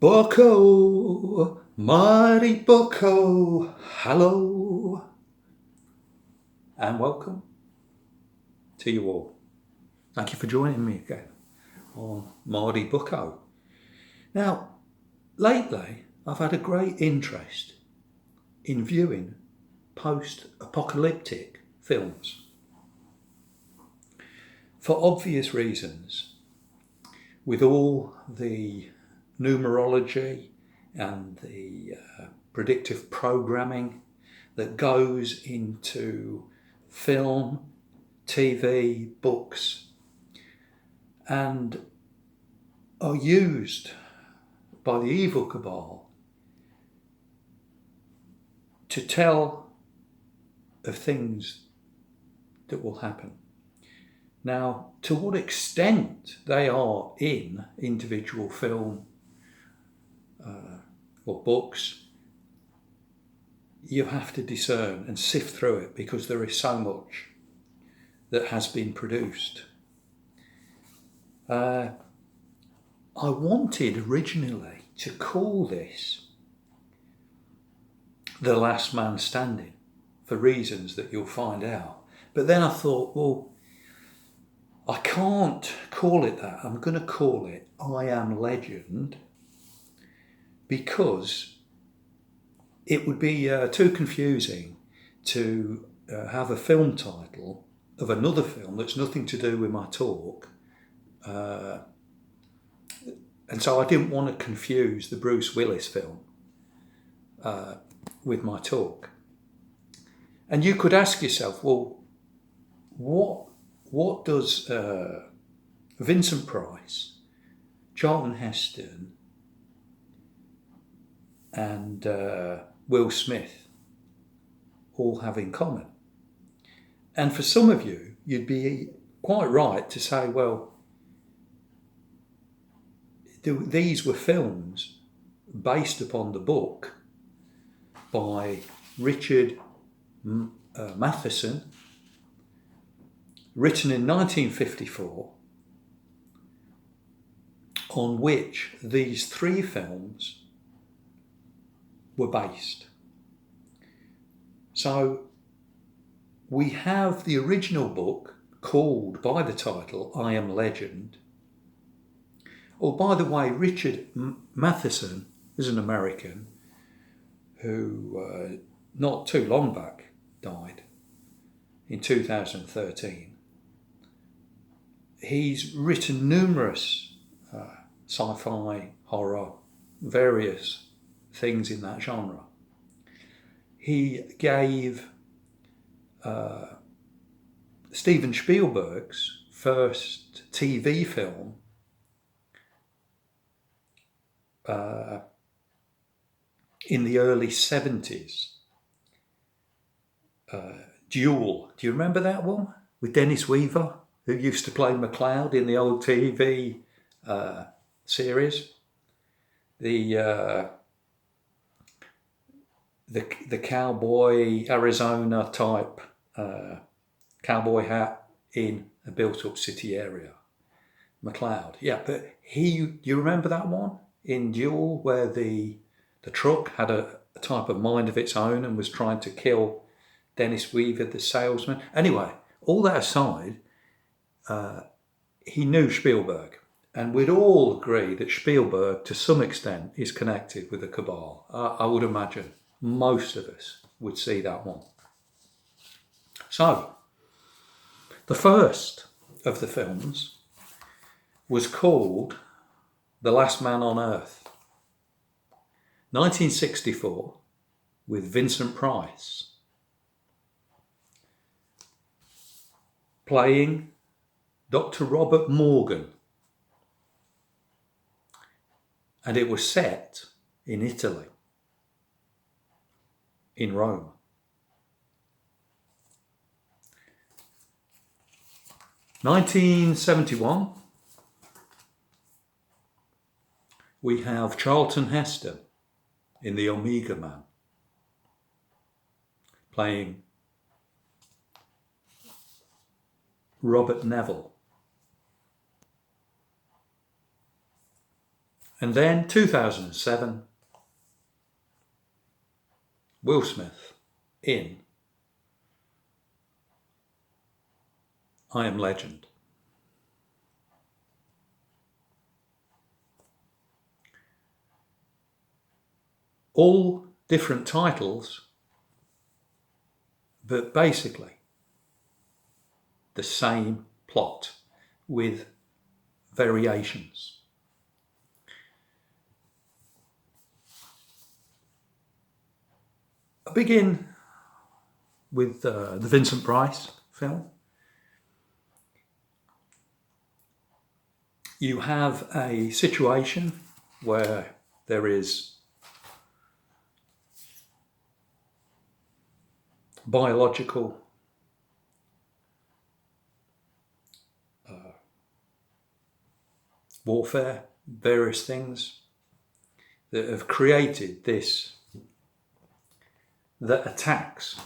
Bucko, mighty Bucko, hello, and welcome to you all. Thank you for joining me again on Mighty Bucko. Now, lately I've had a great interest in viewing post-apocalyptic films. For obvious reasons, with all the numerology and the predictive programming that goes into film, TV, books, and are used by the evil cabal to tell of things that will happen. Now, to what extent they are in individual film or books, you have to discern and sift through it because there is so much that has been produced. I wanted originally to call this The Last Man Standing for reasons that you'll find out. But then I thought, well, I can't call it that. I'm going to call it I Am Legend because it would be too confusing to have a film title of another film that's nothing to do with my talk. And so I didn't want to confuse the Bruce Willis film with my talk. And you could ask yourself, well, what does Vincent Price, Charlton Heston, and Will Smith all have in common? And for some of you, you'd be quite right to say, well, these were films based upon the book by Richard Matheson, written in 1954, on which these three films were based. So we have the original book called by the title I Am Legend. Oh, by the way, Richard Matheson is an American who not too long back died in 2013. He's written numerous sci-fi, horror, various things in that genre. He gave Steven Spielberg's first TV film in the early 70s. Duel. Do you remember that one? With Dennis Weaver, who used to play McLeod in the old TV series. The cowboy Arizona type cowboy hat in a built-up city area. McLeod. Yeah, but do you remember that one in Duel where the truck had a type of mind of its own and was trying to kill Dennis Weaver, the salesman? Anyway, all that aside, he knew Spielberg. And we'd all agree that Spielberg, to some extent, is connected with the cabal. I would imagine most of us would see that one. So, the first of the films was called The Last Man on Earth, 1964, with Vincent Price playing Dr. Robert Morgan. And it was set in Italy, in Rome. In 1971, we have Charlton Heston in The Omega Man, playing Robert Neville. And then 2007, Will Smith in I Am Legend. All different titles, but basically the same plot with variations. I begin with the Vincent Price film. You have a situation where there is biological warfare, various things that have created this that attacks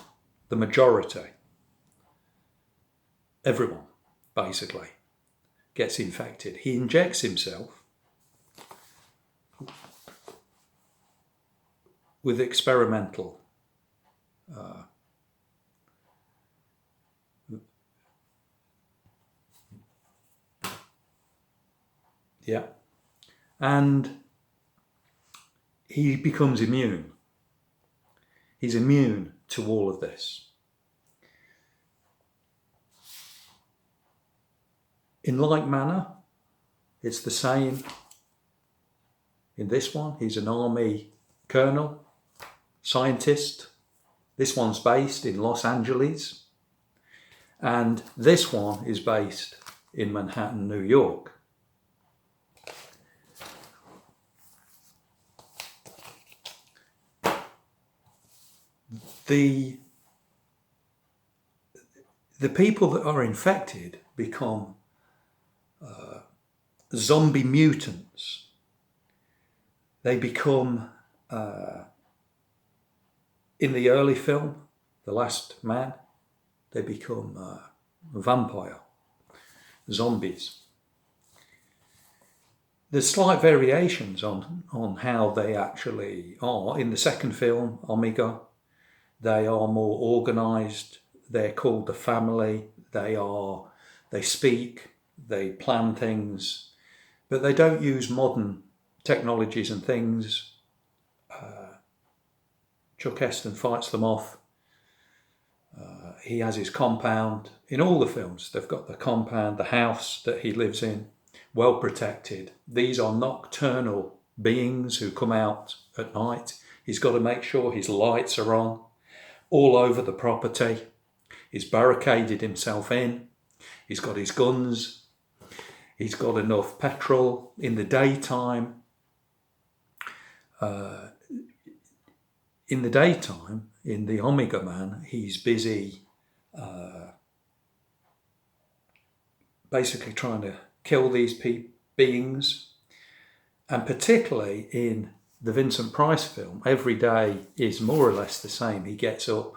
the majority. Everyone, basically, gets infected. He injects himself with experimental and he becomes immune. He's immune to all of this. In like manner, it's the same in this one. He's an army colonel, scientist. This one's based in Los Angeles, and this one is based in Manhattan, New York. The people that are infected become zombie mutants. They become, in the early film, The Last Man, they become vampire zombies. There's slight variations on how they actually are. In the second film, Omega, they are more organised. They're called the family. They speak, they plan things, but they don't use modern technologies and things. Chuck Heston fights them off. He has his compound. In all the films, they've got the compound, the house that he lives in, well protected. These are nocturnal beings who come out at night. He's got to make sure his lights are on all over the property. He's barricaded himself in. He's got his guns. He's got enough petrol in the daytime. In the Omega Man, he's busy basically trying to kill these beings. And particularly in the Vincent Price film, every day is more or less the same. He gets up,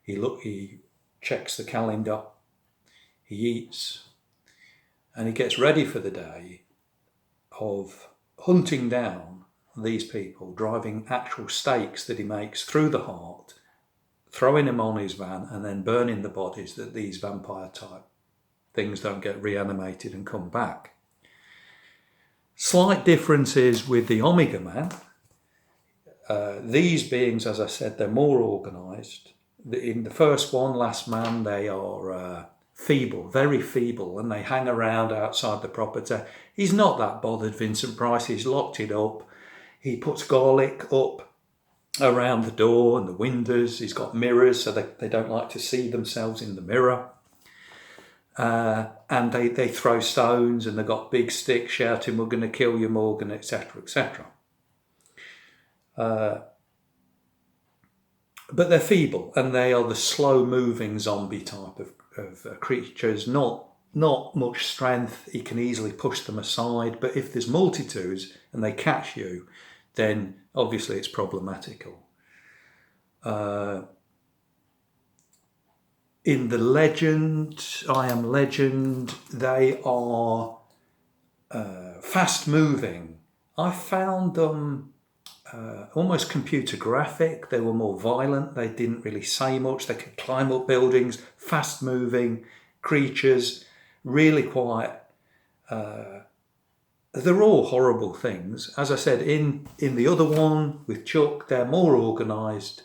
he checks the calendar, he eats, and he gets ready for the day of hunting down these people, driving actual stakes that he makes through the heart, throwing them on his van, and then burning the bodies that these vampire type things don't get reanimated and come back. Slight differences with the Omega Man. These beings, as I said, they're more organised. In the first one, Last Man, they are feeble, very feeble, and they hang around outside the property. He's not that bothered, Vincent Price. He's locked it up. He puts garlic up around the door and the windows. He's got mirrors so they don't like to see themselves in the mirror. And they throw stones, and they've got big sticks shouting, "We're going to kill you, Morgan," etc., etc. But they're feeble, and they are the slow-moving zombie type of creatures. Not much strength. You can easily push them aside. But if there's multitudes and they catch you, then obviously it's problematical. In the Legend, I Am Legend, they are fast-moving I found them almost computer graphic. They were more violent. They didn't really say much. They could climb up buildings, fast moving creatures, really quiet. They're all horrible things. As I said, in the other one with Chuck, they're more organised.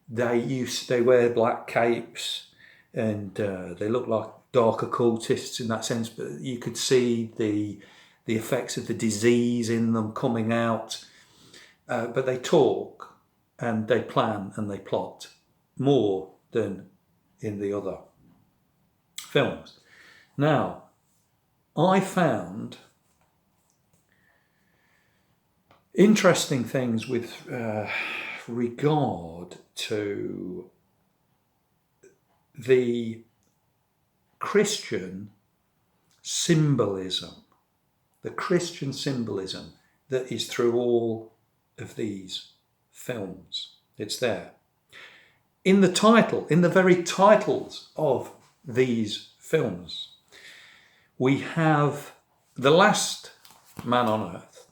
They wear black capes, and they look like dark occultists in that sense. But you could see the effects of the disease in them coming out. But they talk, and they plan, and they plot more than in the other films. Now, I found interesting things with regard to the Christian symbolism, that is through all of these films. It's there. In the very titles of these films, we have the last man on earth.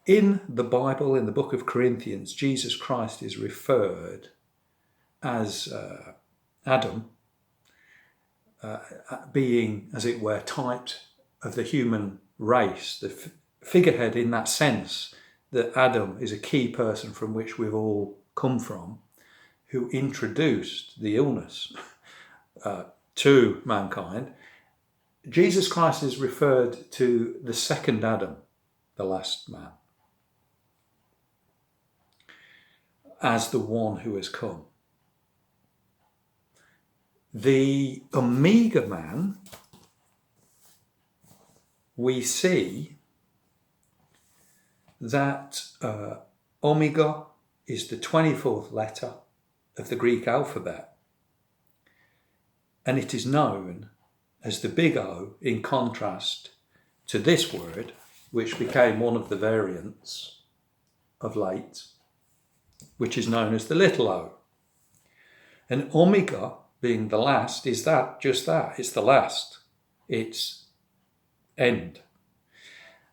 In the Bible, in the book of Corinthians, Jesus Christ is referred as Adam, being, as it were, typed of the human race, the figurehead in that sense that Adam is a key person from which we've all come from, who introduced the illness to mankind. Jesus Christ is referred to the second Adam, the last man, as the one who has come. The Omega man, we see that Omega is the 24th letter of the Greek alphabet, and it is known as the big O, in contrast to this word, which became one of the variants of late, which is known as the little o. And Omega, being the last, is just that, it's the last, it's end.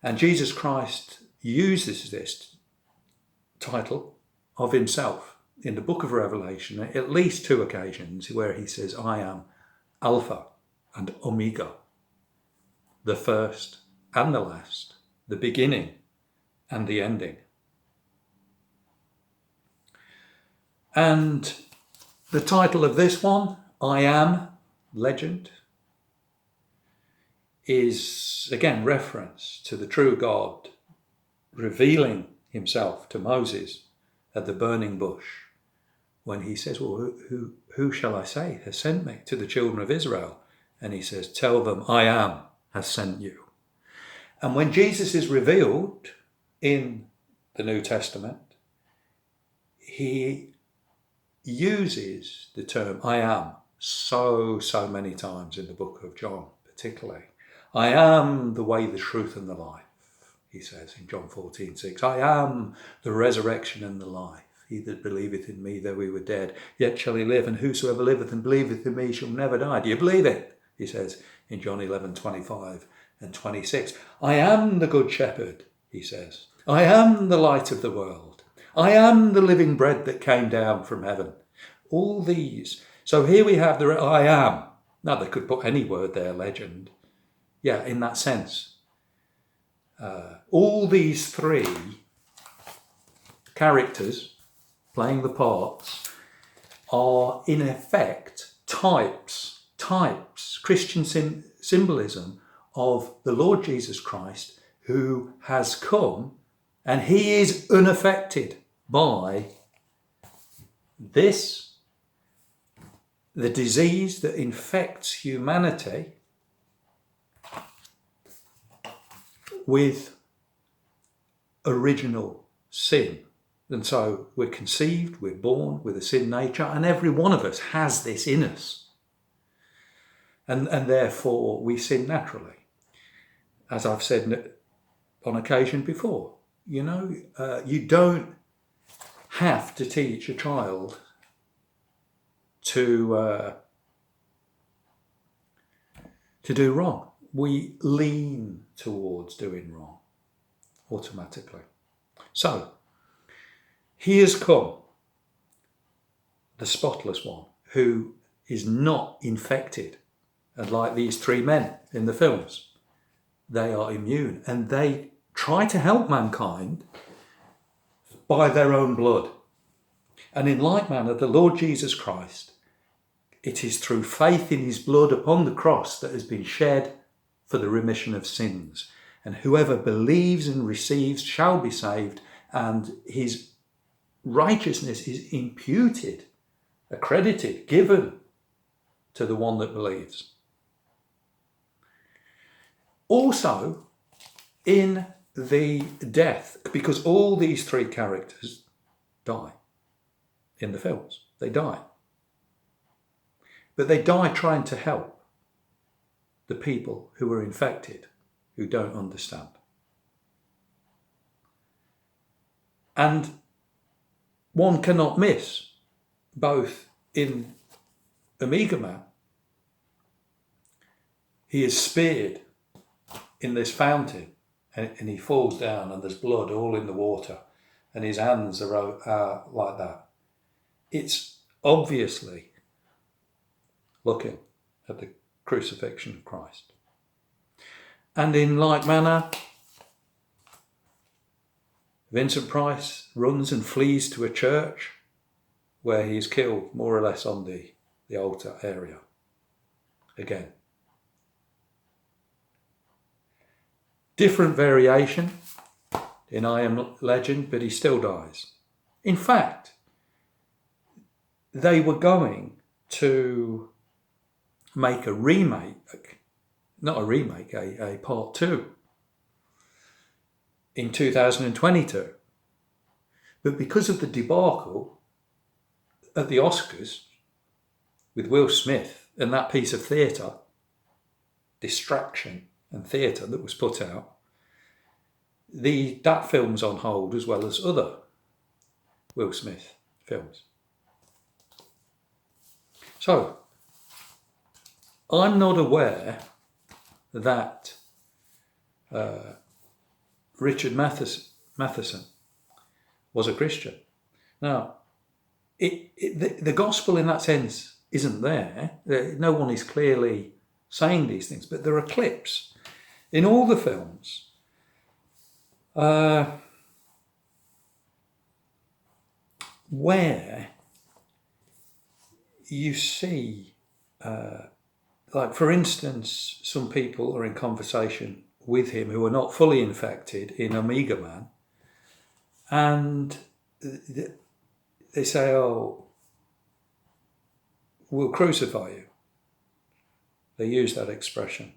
And Jesus Christ uses this title of himself in the book of Revelation at least 2 occasions where he says, I am Alpha and Omega, the first and the last, the beginning and the ending. And the title of this one, I Am Legend, is again reference to the true God revealing himself to Moses at the burning bush when he says, well, who shall I say has sent me to the children of Israel? And he says, tell them I am has sent you. And when Jesus is revealed in the New Testament, he uses the term I am so many times in the book of John, particularly. I am the way, the truth and the life, he says in John 14:6. I am the resurrection and the life. He that believeth in me, though he were dead, yet shall he live, and whosoever liveth and believeth in me shall never die. Do you believe it? He says in John 11:25 and 26. I am the good shepherd, he says. I am the light of the world. I am the living bread that came down from heaven. All these. So here we have the I am. Now they could put any word there, legend. Yeah, in that sense. All these 3 characters playing the parts are in effect types, Christian symbolism of the Lord Jesus Christ, who has come, and he is unaffected by this, the disease that infects humanity with original sin. And so we're conceived, we're born with a sin nature, and every one of us has this in us. And therefore we sin naturally. As I've said on occasion before, you don't have to teach a child to do wrong. We lean towards doing wrong. automatically. So, he has come, the spotless one, who is not infected. And like these three men in the films, they are immune. And they try to help mankind by their own blood. And in like manner, the Lord Jesus Christ, it is through faith in his blood upon the cross that has been shed for the remission of sins. And whoever believes and receives shall be saved, and his righteousness is imputed, accredited, given to the one that believes. Also, in the death, because all these three characters die in the films. They die. But they die trying to help the people who are infected, who don't understand. And one cannot miss, both in Omega Man, he is speared in this fountain and he falls down and there's blood all in the water and his hands are like that. It's obviously looking at the crucifixion of Christ. And in like manner, Vincent Price runs and flees to a church where he is killed more or less on the altar area. Again. Different variation in I Am Legend, but he still dies. In fact, they were going to make a remake, not a remake, a part 2 in 2022. But because of the debacle at the Oscars with Will Smith and that piece of theatre, distraction and theatre that was put out, that film's on hold as well as other Will Smith films. So, I'm not aware that Richard Matheson was a Christian. Now, the gospel in that sense isn't there. No one is clearly saying these things, but there are clips in all the films where you see, like for instance, some people are in conversation with him who are not fully infected in Omega Man, and they say, "Oh, we'll crucify you." They use that expression.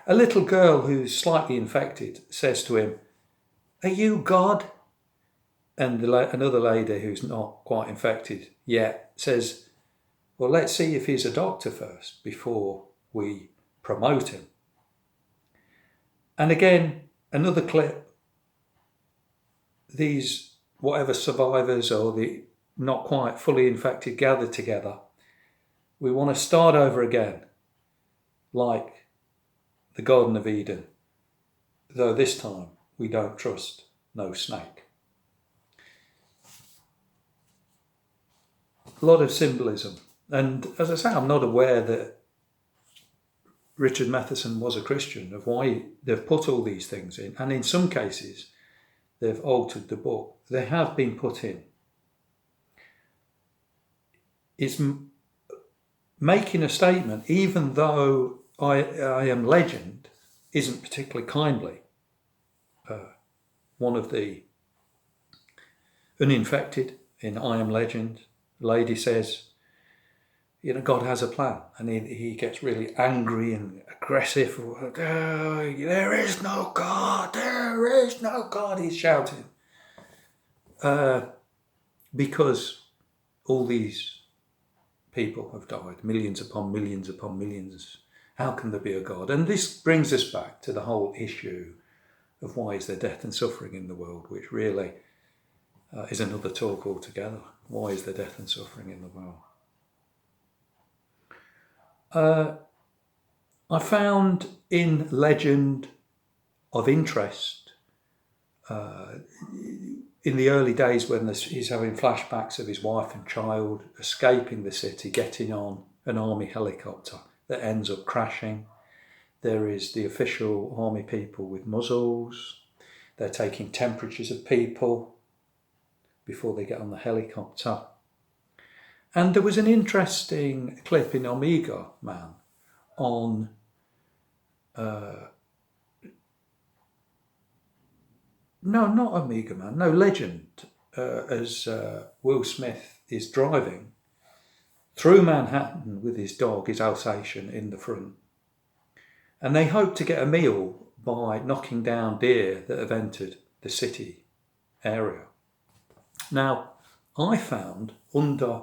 A little girl who's slightly infected says to him, "Are you God?" And another lady who's not quite infected yet says, "Well, let's see if he's a doctor first before we promote him." And again, another clip, these whatever survivors or the not quite fully infected gather together. We want to start over again, like the Garden of Eden, though this time we don't trust no snake. A lot of symbolism. And as I say, I'm not aware that Richard Matheson was a Christian, of why they've put all these things in. And in some cases, they've altered the book. They have been put in. It's making a statement, even though I Am Legend isn't particularly kindly. One of the uninfected in I Am Legend, the lady says, God has a plan, and he gets really angry and aggressive. Oh, there is no God, there is no God, he's shouting. Because all these people have died, millions upon millions upon millions. How can there be a God? And this brings us back to the whole issue of why is there death and suffering in the world, which really is another talk altogether. Why is there death and suffering in the world? I found in legend of interest in the early days when he's having flashbacks of his wife and child escaping the city, getting on an army helicopter that ends up crashing. There is the official army people with muzzles. They're taking temperatures of people before they get on the helicopter. And there was an interesting clip in Omega Man on no, not Omega Man, no, Legend, as Will Smith is driving through Manhattan with his dog, his Alsatian, in the front. And they hope to get a meal by knocking down deer that have entered the city area. Now, I found under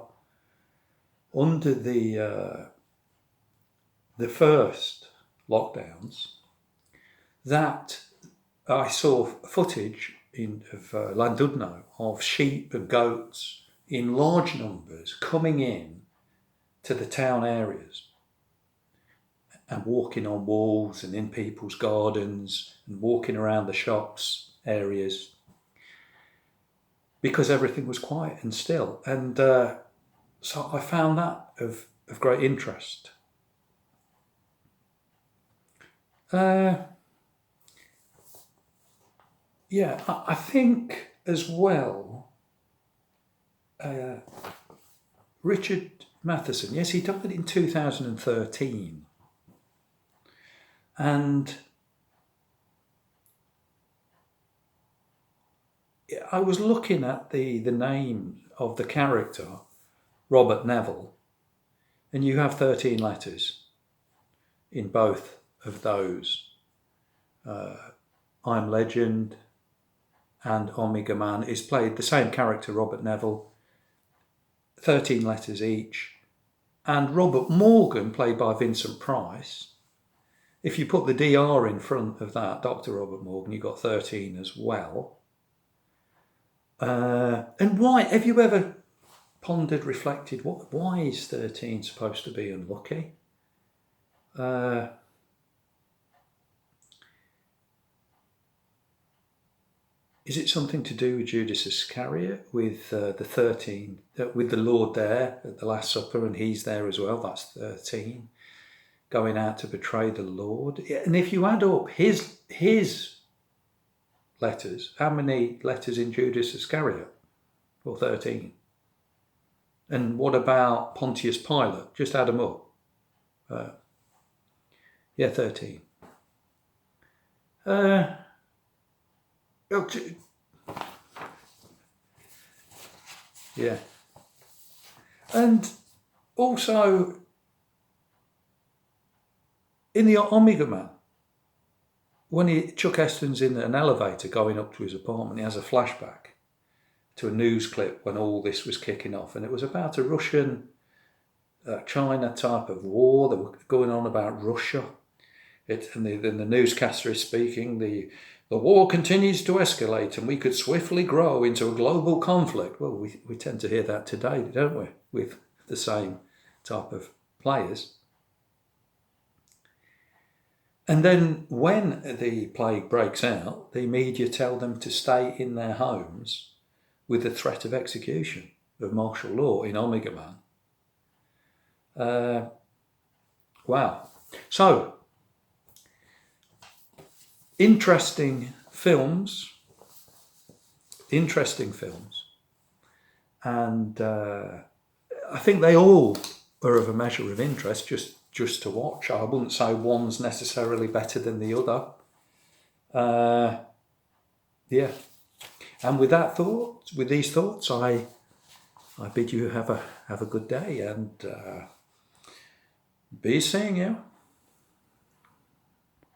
the first lockdowns that I saw footage of Landudno of sheep and goats in large numbers coming in to the town areas and walking on walls and in people's gardens and walking around the shops areas because everything was quiet and still. And so I found that of great interest. Yeah, I think as well, Richard Matheson, yes, he died in 2013. And I was looking at the name of the character, Robert Neville, and you have 13 letters in both of those. I'm Legend and Omega Man is played the same character, Robert Neville, 13 letters each. And Robert Morgan, played by Vincent Price, if you put the DR in front of that, Dr. Robert Morgan, you've got 13 as well. And why, have you ever pondered, reflected, why is 13 supposed to be unlucky? Is it something to do with Judas Iscariot, with the 13, with the Lord there at the Last Supper, and he's there as well, that's 13, going out to betray the Lord? And if you add up his letters, how many letters in Judas Iscariot? Well, 13. And what about Pontius Pilate? Just add them up. 13. Yeah. And also, in the Omega Man, when Chuck Heston's in an elevator going up to his apartment, he has a flashback to a news clip when all this was kicking off, and it was about a Russian China type of war that was going on about Russia. And the newscaster is speaking, the war continues to escalate and we could swiftly grow into a global conflict. Well, we tend to hear that today, don't we, with the same type of players. And then when the plague breaks out, the media tell them to stay in their homes with the threat of execution, of martial law in Omega Man. Wow. So, interesting films, and I think they all are of a measure of interest just to watch. I wouldn't say one's necessarily better than the other. Yeah. And with these thoughts, I bid you have a good day and be seeing you.